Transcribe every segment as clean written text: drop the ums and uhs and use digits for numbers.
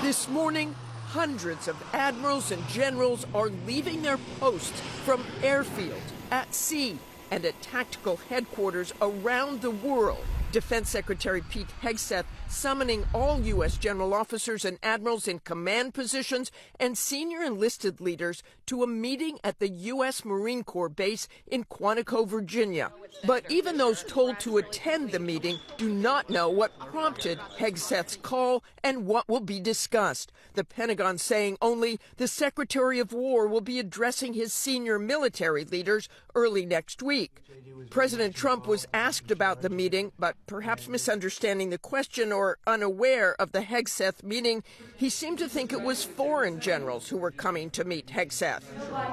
This morning, hundreds of admirals and generals are leaving their posts from airfields, at sea, and at tactical headquarters around the world. Defense Secretary Pete Hegseth summoning all U.S. general officers and admirals in command positions and senior enlisted leaders to a meeting at the U.S. Marine Corps base in Quantico, Virginia. But even those told to attend the meeting do not know what prompted Hegseth's call and what will be discussed. The Pentagon saying only the Secretary of War will be addressing his senior military leaders early next week. President Trump was asked about the meeting, but perhaps misunderstanding the question or unaware of the Hegseth meeting, he seemed to think it was foreign generals who were coming to meet Hegseth.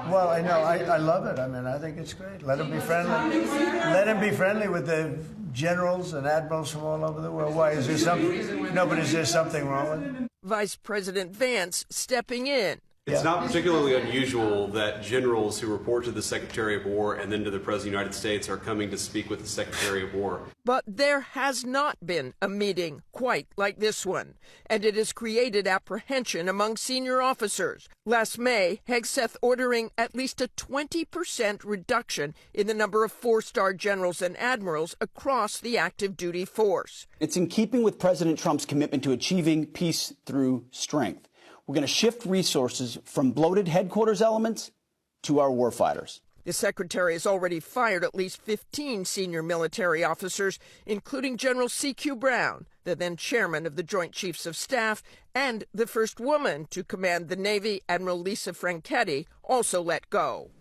Well, I know. I love it. I mean, I think it's great. Let him be friendly. Let him be friendly with the generals and admirals from all over the world. Why? Is there something? No, but is there something wrong with it? Vice President Vance stepping in. It's not particularly unusual that generals who report to the Secretary of War and then to the President of the United States are coming to speak with the Secretary of War. But there has not been a meeting quite like this one, and it has created apprehension among senior officers. Last May, Hegseth ordering at least a 20% reduction in the number of four-star generals and admirals across the active duty force. It's in keeping with President Trump's commitment to achieving peace through strength. We're going to shift resources from bloated headquarters elements to our warfighters. The secretary has already fired at least 15 senior military officers, including General C.Q. Brown, the then chairman of the Joint Chiefs of Staff, and the first woman to command the Navy, Admiral Lisa Franchetti, also let go.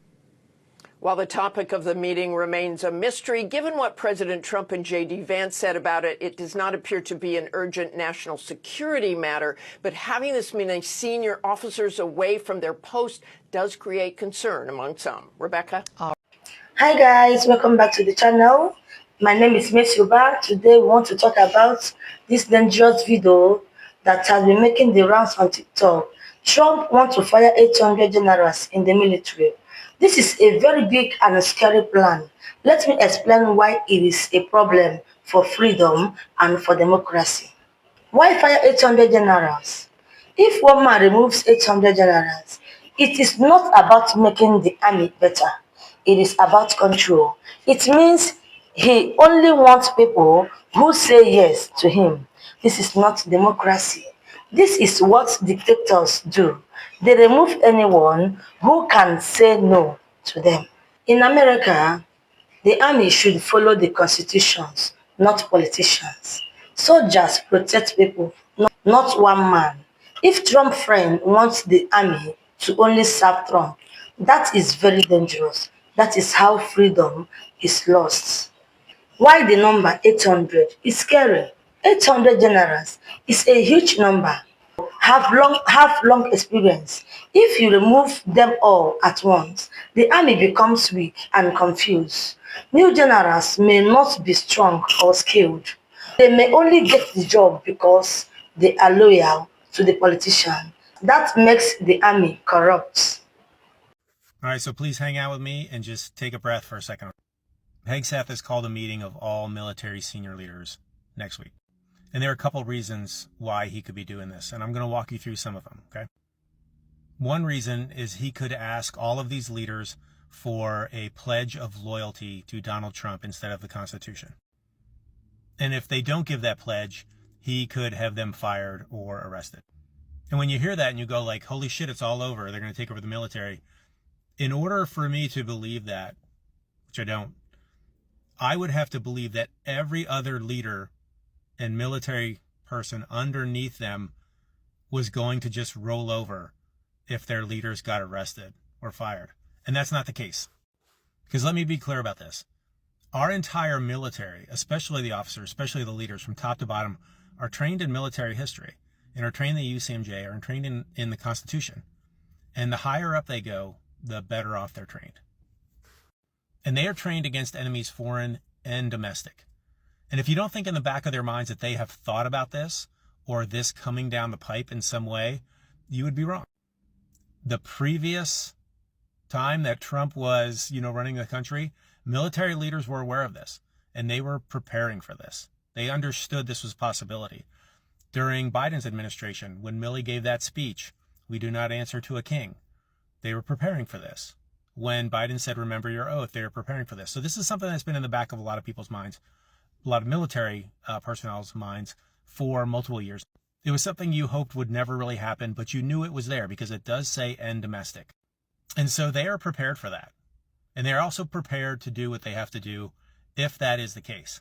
While the topic of the meeting remains a mystery, given what President Trump and J.D. Vance said about it, it does not appear to be an urgent national security matter. But having this many senior officers away from their post does create concern among some. Rebecca? Hi guys, welcome back to the channel. My name is Miss Yuba. Today we want to talk about this dangerous video that has been making the rounds on TikTok. Trump wants to fire 800 generals in the military. This is a very big and scary plan. Let me explain why it is a problem for freedom and for democracy. Why fire 800 generals? If one man removes 800 generals, it is not about making the army better. It is about control. It means he only wants people who say yes to him. This is not democracy. This is what dictators do. They remove anyone who can say no to them. In America, the army should follow the constitutions, not politicians. Soldiers protect people, not one man. If Trump friend wants the army to only serve Trump, that is very dangerous. That is how freedom is lost. Why the number 800 is scary? 800 generals is a huge number. Have long experience. If you remove them all at once, the army becomes weak and confused. New generals may not be strong or skilled. They may only get the job because they are loyal to the politician. That makes the army corrupt. All right, so please hang out with me and just take a breath for a second. Hegseth has called a meeting of all military senior leaders next week. And there are a couple of reasons why he could be doing this, and I'm going to walk you through some of them, okay? One reason is he could ask all of these leaders for a pledge of loyalty to Donald Trump instead of the Constitution. And if they don't give that pledge, he could have them fired or arrested. And when you hear that and you go like, holy shit, it's all over, they're going to take over the military. In order for me to believe that, which I don't, I would have to believe that every other leader and military person underneath them was going to just roll over if their leaders got arrested or fired. And that's not the case. Because let me be clear about this. Our entire military, especially the officers, especially the leaders from top to bottom, are trained in military history and are trained in the UCMJ, are trained in the Constitution. And the higher up they go, the better off they're trained. And they are trained against enemies foreign and domestic. And if you don't think in the back of their minds that they have thought about this or this coming down the pipe in some way, you would be wrong. The previous time that Trump was, running the country, military leaders were aware of this and they were preparing for this. They understood this was a possibility. During Biden's administration, when Milley gave that speech, "We do not answer to a king," they were preparing for this. When Biden said, "Remember your oath," they were preparing for this. So this is something that's been in the back of a lot of people's minds, a lot of military personnel's minds for multiple years. It was something you hoped would never really happen, but you knew it was there because it does say "end domestic." And so they are prepared for that. And they're also prepared to do what they have to do if that is the case.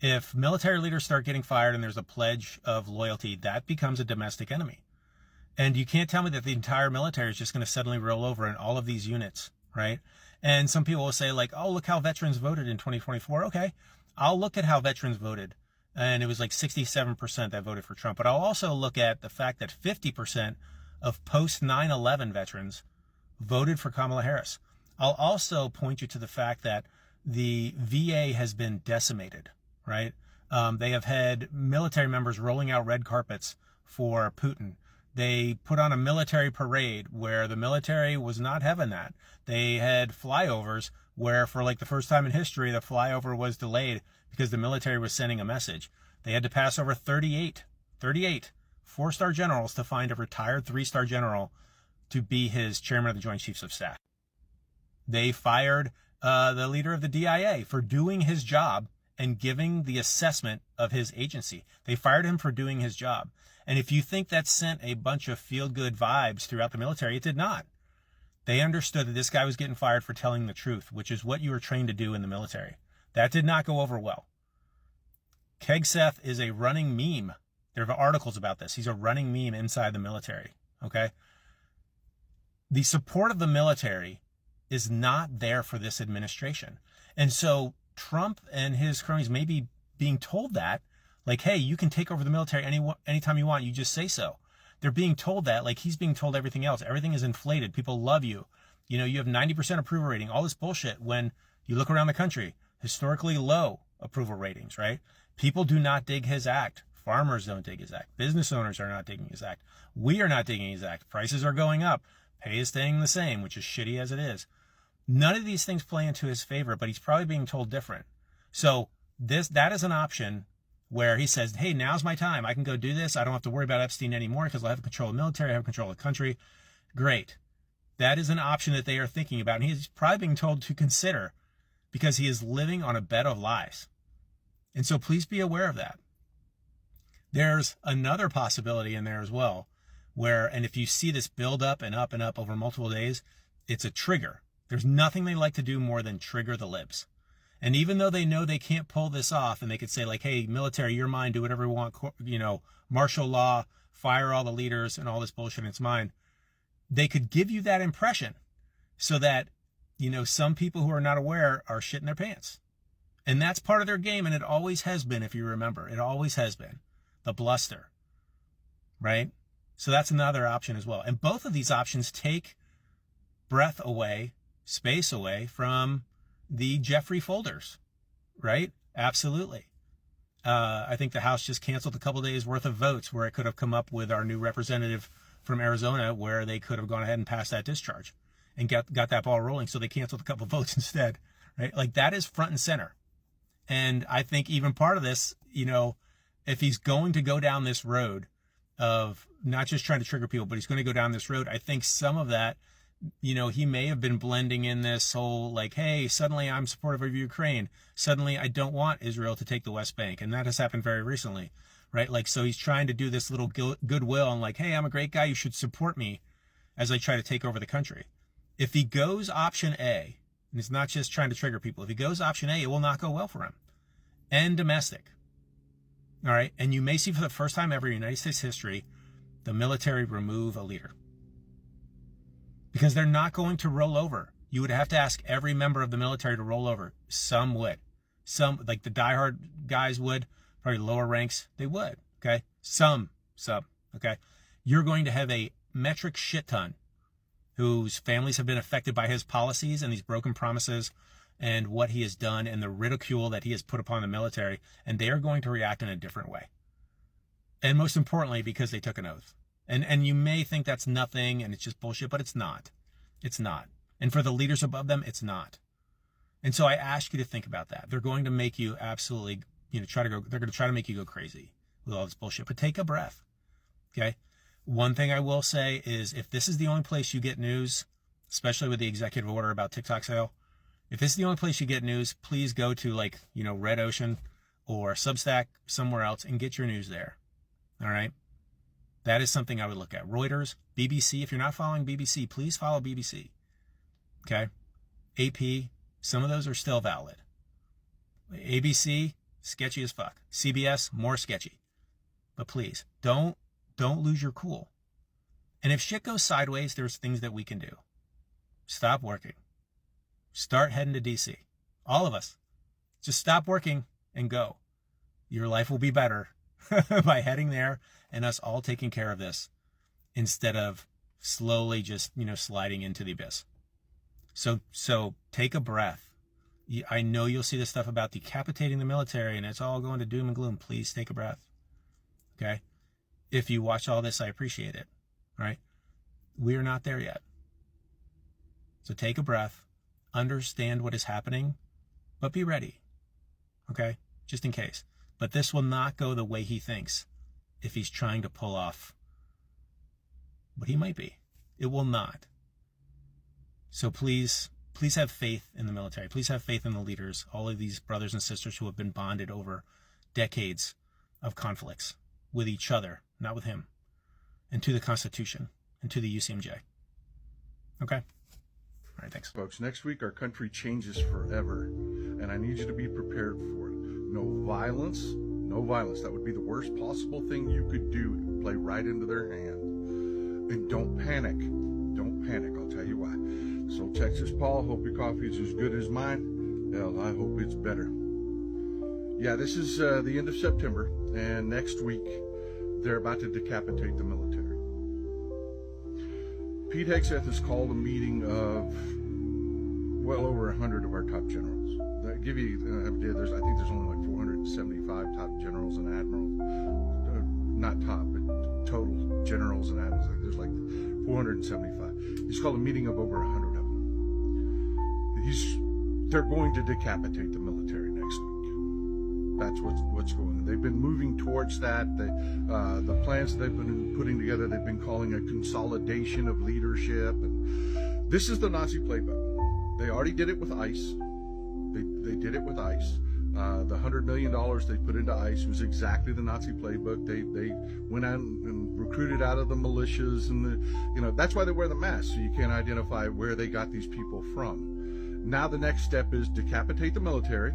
If military leaders start getting fired and there's a pledge of loyalty, that becomes a domestic enemy. And you can't tell me that the entire military is just going to suddenly roll over in all of these units, right? And some people will say like, "Oh, look how veterans voted in 2024. Okay, I'll look at how veterans voted. And it was like 67% that voted for Trump. But I'll also look at the fact that 50% of post 9/11 veterans voted for Kamala Harris. I'll also point you to the fact that the VA has been decimated, right? They have had military members rolling out red carpets for Putin. They put on a military parade where the military was not having that. They had flyovers where for like the first time in history, the flyover was delayed because the military was sending a message. They had to pass over 38 4-star generals to find a retired 3-star general to be his chairman of the Joint Chiefs of Staff. They fired the leader of the DIA for doing his job and giving the assessment of his agency. They fired him for doing his job. And if you think that sent a bunch of feel-good vibes throughout the military, it did not. They understood that this guy was getting fired for telling the truth, which is what you were trained to do in the military. That did not go over well. Kegseth is a running meme. There are articles about this. He's a running meme inside the military, okay? The support of the military is not there for this administration. And so Trump and his cronies may be being told that, like, hey, you can take over the military anytime you want. You just say so. They're being told that, like he's being told everything else. Everything is inflated. People love you. You know, you have 90% approval rating, all this bullshit. When you look around the country, historically low approval ratings, right? People do not dig his act. Farmers don't dig his act. Business owners are not digging his act. We are not digging his act. Prices are going up. Pay is staying the same, which is shitty as it is. None of these things play into his favor, but he's probably being told different. So that is an option where he says, hey, now's my time. I can go do this. I don't have to worry about Epstein anymore because I have control of the military. I have control of the country. Great. That is an option that they are thinking about. And he's probably being told to consider because he is living on a bed of lies. And so please be aware of that. There's another possibility in there as well where, and if you see this build up and up and up over multiple days, it's a trigger. There's nothing they like to do more than trigger the libs. And even though they know they can't pull this off and they could say like, hey, military, you're mine, do whatever you want, you know, martial law, fire all the leaders and all this bullshit, it's mine. They could give you that impression so that, you know, some people who are not aware are shitting their pants. And that's part of their game. And it always has been, if you remember, it always has been the bluster, right? So that's another option as well. And both of these options take breath away, space away from the Jeffrey folders, right? Absolutely. I think the House just canceled a couple days worth of votes where it could have come up with our new representative from Arizona where they could have gone ahead and passed that discharge and got that ball rolling. So they canceled a couple votes instead, right? Like that is front and center. And I think even part of this, you know, if he's going to go down this road of not just trying to trigger people, but he's going to go down this road, I think some of that, you know, he may have been blending in this whole like, hey, suddenly I'm supportive of Ukraine. Suddenly I don't want Israel to take the West Bank. And that has happened very recently, right? Like, so he's trying to do this little goodwill and like, hey, I'm a great guy. You should support me as I try to take over the country. If he goes option A, and it's not just trying to trigger people, if he goes option A, it will not go well for him. And domestic. All right. And you may see for the first time ever in United States history, the military remove a leader. Because they're not going to roll over. You would have to ask every member of the military to roll over. Some would. Some, like the diehard guys would, probably lower ranks, they would. Okay. Some. Okay. You're going to have a metric shit ton whose families have been affected by his policies and these broken promises and what he has done and the ridicule that he has put upon the military. And they are going to react in a different way. And most importantly, because they took an oath. And you may think that's nothing and it's just bullshit, but it's not. It's not. And for the leaders above them, it's not. And so I ask you to think about that. They're going to make you absolutely, you know, they're going to try to make you go crazy. with all this bullshit. But take a breath, okay? One thing I will say is if this is the only place you get news, especially with the executive order about TikTok sale, if this is the only place you get news, please go to Red Ocean or Substack, somewhere else, and get your news there. All right? That is something I would look at. Reuters, BBC. If you're not following BBC, please follow BBC. Okay? AP, some of those are still valid. ABC, sketchy as fuck. CBS, more sketchy. But please, don't lose your cool. And if shit goes sideways, there's things that we can do. Stop working. Start heading to DC. All of us. Just stop working and go. Your life will be better by heading there and us all taking care of this instead of slowly just, sliding into the abyss. So take a breath. I know you'll see this stuff about decapitating the military and it's all going to doom and gloom. Please take a breath. Okay? If you watch all this, I appreciate it. All right? We are not there yet. So take a breath. Understand what is happening, but be ready. Okay? Just in case. But this will not go the way he thinks if he's trying to pull off what he might be. It will not. So please have faith in the military. Please have faith in the leaders, all of these brothers and sisters who have been bonded over decades of conflicts with each other, not with him, and to the Constitution and to the UCMJ. Okay? All right, thanks. Folks, next week our country changes forever, and I need you to be prepared for it. No violence, no violence. That would be the worst possible thing you could do. It would play right into their hand. And don't panic. Don't panic, I'll tell you why. So Texas Paul, hope your coffee is as good as mine. Hell, I hope it's better. Yeah, this is the end of September, and next week they're about to decapitate the military. Pete Hegseth has called a meeting of well over 100 of our top generals. That give you an idea, I think there's only like 475 top generals and admirals. Not top, but total generals and admirals. There's like 475. He's called a meeting of over 100 of them. They're going to decapitate the military next week. That's what's going on. They've been moving towards that. The plans they've been putting together, they've been calling a consolidation of leadership. And this is the Nazi playbook. They already did it with ICE. They did it with ICE. The $100 million they put into ICE was exactly the Nazi playbook. They went out and recruited out of the militias, and that's why they wear the mask, so you can't identify where they got these people from. Now the next step is decapitate the military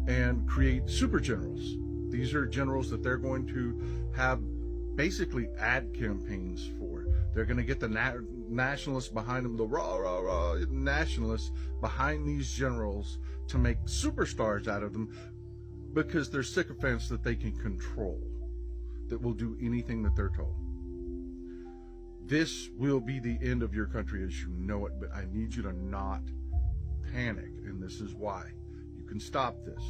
and create super generals. These are generals that they're going to have basically ad campaigns for. They're going to get the nationalists behind them, the rah nationalists behind these generals to make superstars out of them because they're sycophants that they can control, that will do anything that they're told. This will be the end of your country as you know it, but I need you to not panic, and this is why. You can stop this.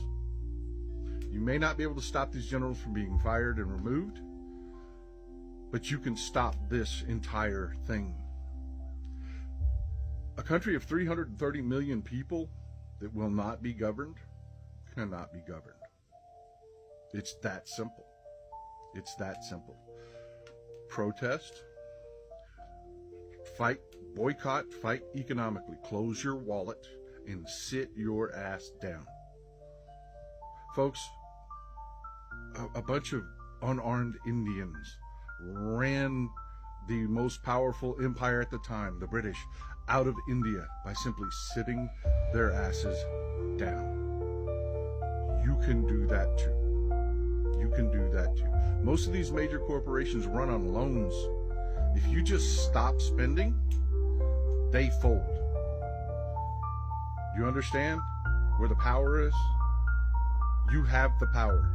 You may not be able to stop these generals from being fired and removed, but you can stop this entire thing. A country of 330 million people that will not be governed cannot be governed. It's that simple. It's that simple. Protest, fight, boycott, fight economically. Close your wallet and sit your ass down. Folks, a bunch of unarmed Indians ran the most powerful empire at the time, the British, out of India by simply sitting their asses down. You can do that too. You can do that too. Most of these major corporations run on loans. If you just stop spending, they fold. You understand where the power is? You have the power.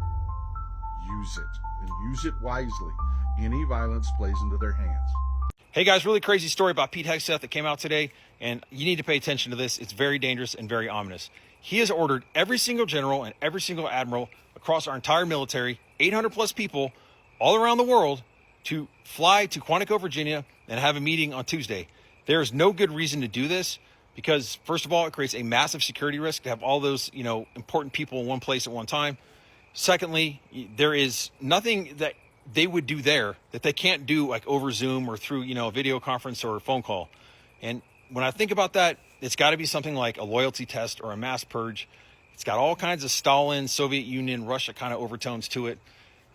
Use it, and use it wisely. Any violence plays into their hands. Hey guys, really crazy story about Pete Hegseth that came out today, and you need to pay attention to this. It's very dangerous and very ominous. He has ordered every single general and every single admiral across our entire military, 800 plus people all around the world, to fly to Quantico, Virginia, and have a meeting on Tuesday. There is no good reason to do this because, first of all, it creates a massive security risk to have all those, important people in one place at one time. Secondly, there is nothing that they would do there that they can't do like over Zoom or through, a video conference or a phone call. And when I think about that, it's got to be something like a loyalty test or a mass purge. It's got all kinds of Stalin, Soviet Union, Russia kind of overtones to it.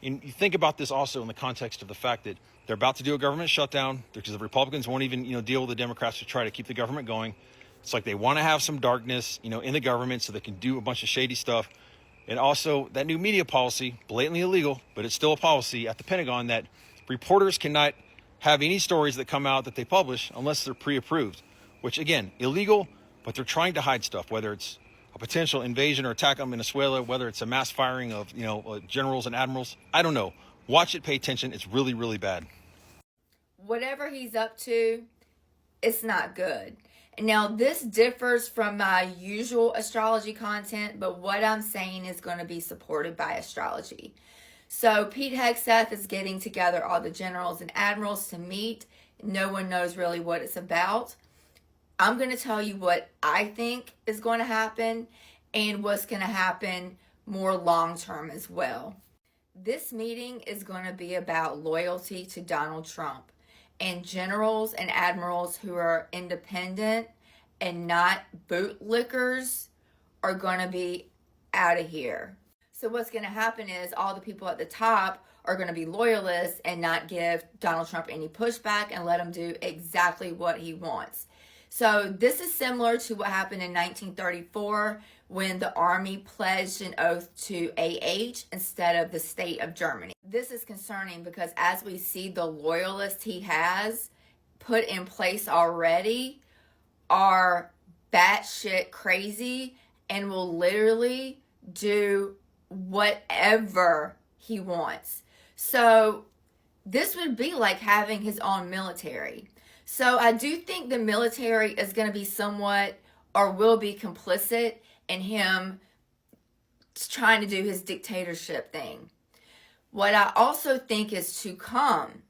And you think about this also in the context of the fact that they're about to do a government shutdown because the Republicans won't even, deal with the Democrats to try to keep the government going. It's like they want to have some darkness, in the government so they can do a bunch of shady stuff. And also that new media policy, blatantly illegal, but it's still a policy at the Pentagon that reporters cannot have any stories that come out that they publish unless they're pre-approved, which again, illegal, but they're trying to hide stuff, whether it's a potential invasion or attack on Venezuela, whether it's a mass firing of, generals and admirals. I don't know. Watch it, pay attention. It's really, really bad. Whatever he's up to, it's not good. Now, this differs from my usual astrology content, but what I'm saying is going to be supported by astrology. So Pete Hegseth is getting together all the generals and admirals to meet. No one knows really what it's about. I'm going to tell you what I think is going to happen and what's going to happen more long-term as well. This meeting is going to be about loyalty to Donald Trump. And generals and admirals who are independent and not bootlickers are going to be out of here. So what's going to happen is all the people at the top are going to be loyalists and not give Donald Trump any pushback and let him do exactly what he wants. So this is similar to what happened in 1934 when the army pledged an oath to AH instead of the state of Germany. This is concerning because as we see, the loyalists he has put in place already are batshit crazy and will literally do whatever he wants. So this would be like having his own military. So I do think the military is going to be somewhat or will be complicit in him trying to do his dictatorship thing. What I also think is to come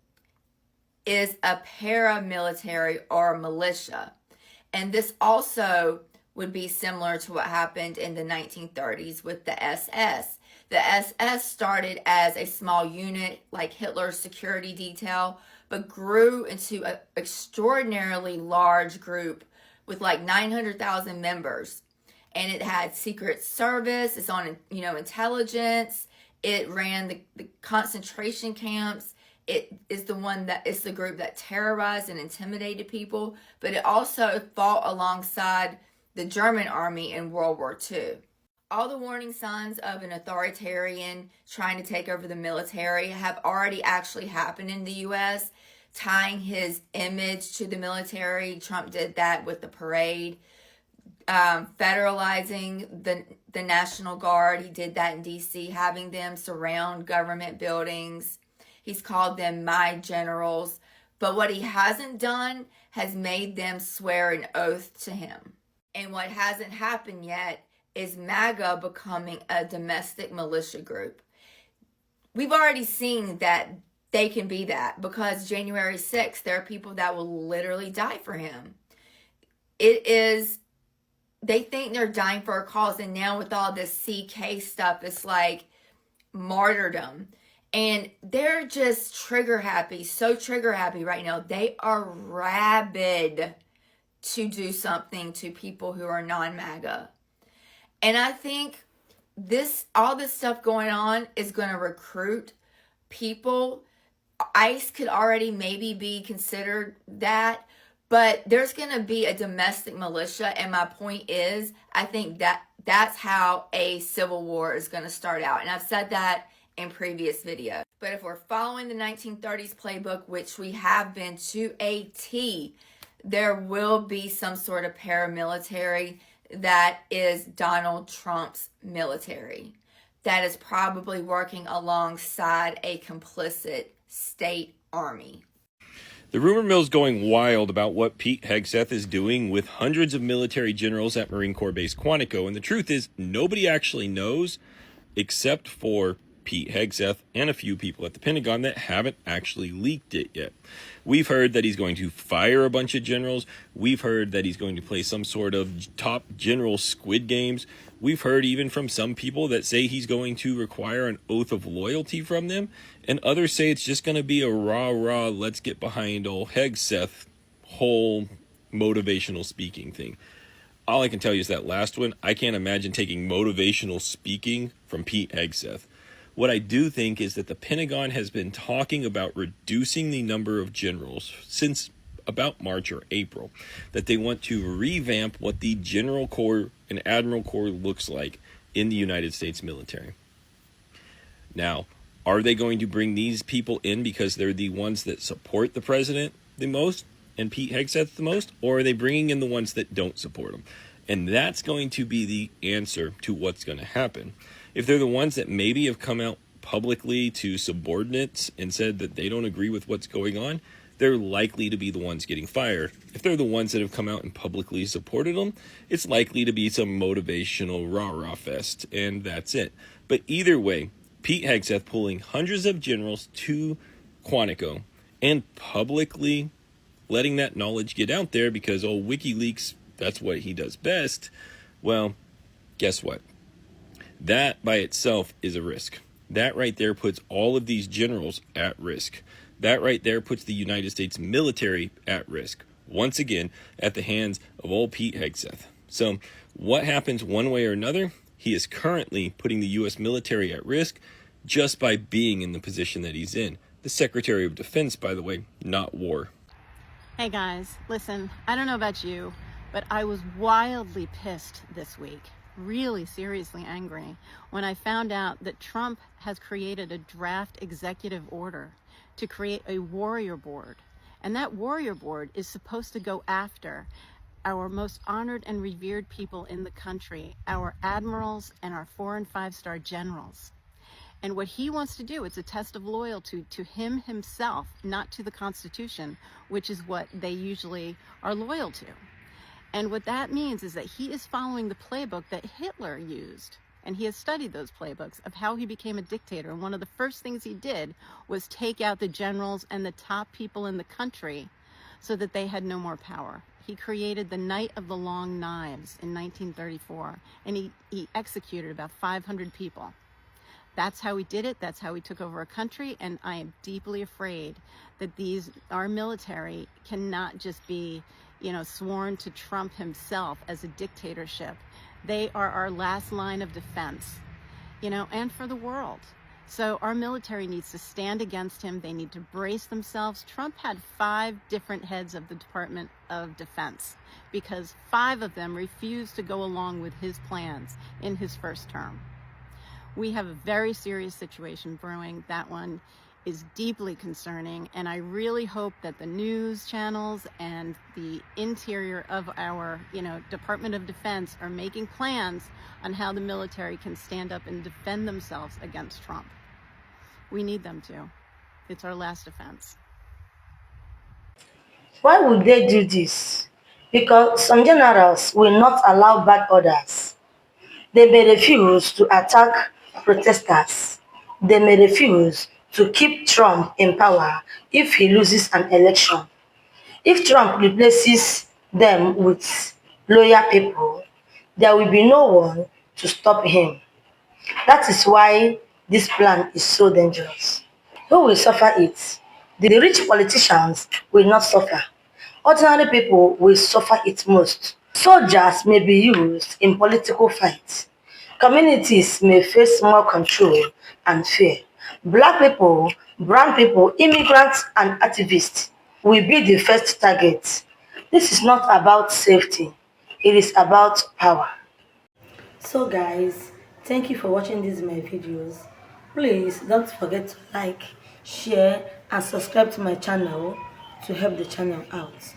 is a paramilitary or militia. And this also would be similar to what happened in the 1930s with the SS. The SS started as a small unit like Hitler's security detail, but grew into an extraordinarily large group with like 900,000 members. And it had secret service, it's on, intelligence. It ran the concentration camps. It is the group that terrorized and intimidated people, but it also fought alongside the German army in World War II. All the warning signs of an authoritarian trying to take over the military have already actually happened in the U.S., tying his image to the military. Trump did that with the parade. Federalizing the National Guard. He did that in D.C., having them surround government buildings. He's called them my generals. But what he hasn't done has made them swear an oath to him. And what hasn't happened yet is MAGA becoming a domestic militia group. We've already seen that they can be that because January 6th, there are people that will literally die for him. They think they're dying for a cause, and now with all this CK stuff, it's like martyrdom. And they're just trigger happy, so trigger happy right now. They are rabid to do something to people who are non-MAGA. And I think all this stuff going on is going to recruit people. ICE could already maybe be considered that, but there's going to be a domestic militia. And my point is, I think that's how a civil war is going to start out. And I've said that in previous videos. But if we're following the 1930s playbook, which we have been to a T, there will be some sort of paramilitary that is Donald Trump's military that is probably working alongside a complicit state army. The rumor mill's going wild about what Pete Hegseth is doing with hundreds of military generals at Marine Corps Base Quantico, and the truth is nobody actually knows except for Pete Hegseth and a few people at the Pentagon that haven't actually leaked it yet. We've heard that he's going to fire a bunch of generals. We've heard that he's going to play some sort of top general Squid Games. We've heard even from some people that say he's going to require an oath of loyalty from them. And others say it's just going to be a rah-rah, let's get behind old Hegseth whole motivational speaking thing. All I can tell you is that last one, I can't imagine taking motivational speaking from Pete Hegseth. What I do think is that the Pentagon has been talking about reducing the number of generals since about March or April, that they want to revamp what the General Corps and Admiral Corps looks like in the United States military. Now, are they going to bring these people in because they're the ones that support the president the most and Pete Hegseth the most, or are they bringing in the ones that don't support him? And that's going to be the answer to what's going to happen. If they're the ones that maybe have come out publicly to subordinates and said that they don't agree with what's going on, they're likely to be the ones getting fired. If they're the ones that have come out and publicly supported them, it's likely to be some motivational rah-rah fest, and that's it. But either way, Pete Hegseth pulling hundreds of generals to Quantico and publicly letting that knowledge get out there because, oh, WikiLeaks, that's what he does best. Well, guess what? That by itself is a risk. That right there puts all of these generals at risk. That right there puts the United States military at risk. Once again, at the hands of old Pete Hegseth. So what happens one way or another? He is currently putting the U.S. military at risk just by being in the position that he's in. The Secretary of Defense, by the way, not war. Hey guys, listen, I don't know about you, but I was wildly pissed this week, really seriously angry, when I found out that Trump has created a draft executive order to create a warrior board. And that warrior board is supposed to go after our most honored and revered people in the country, our admirals and our 4- and 5-star generals. And what he wants to do, it's a test of loyalty to him himself, not to the Constitution, which is what they usually are loyal to. And what that means is that he is following the playbook that Hitler used. And he has studied those playbooks of how he became a dictator. And one of the first things he did was take out the generals and the top people in the country so that they had no more power. He created the Night of the Long Knives in 1934, and he executed about 500 people. That's how he did it. That's how he took over a country. And I am deeply afraid that our military cannot just be, sworn to Trump himself as a dictatorship. They are our last line of defense, and for the world. So our military needs to stand against him. They need to brace themselves. Trump had 5 different heads of the Department of Defense because 5 of them refused to go along with his plans in his first term. We have a very serious situation brewing. That one is deeply concerning, and I really hope that the news channels and the interior of our, Department of Defense are making plans on how the military can stand up and defend themselves against Trump. We need them to. It's our last defense. Why would they do this? Because some generals will not allow bad orders. They may refuse to attack protesters. They may refuse to keep Trump in power if he loses an election. If Trump replaces them with loyal people, there will be no one to stop him. That is why this plan is so dangerous. Who will suffer it? The rich politicians will not suffer. Ordinary people will suffer it most. Soldiers may be used in political fights. Communities may face more control and fear. Black people, brown people, immigrants, and activists will be the first targets. This is not about safety. It is about power. So guys, thank you for watching these my videos. Please don't forget to like, share, and subscribe to my channel to help the channel out.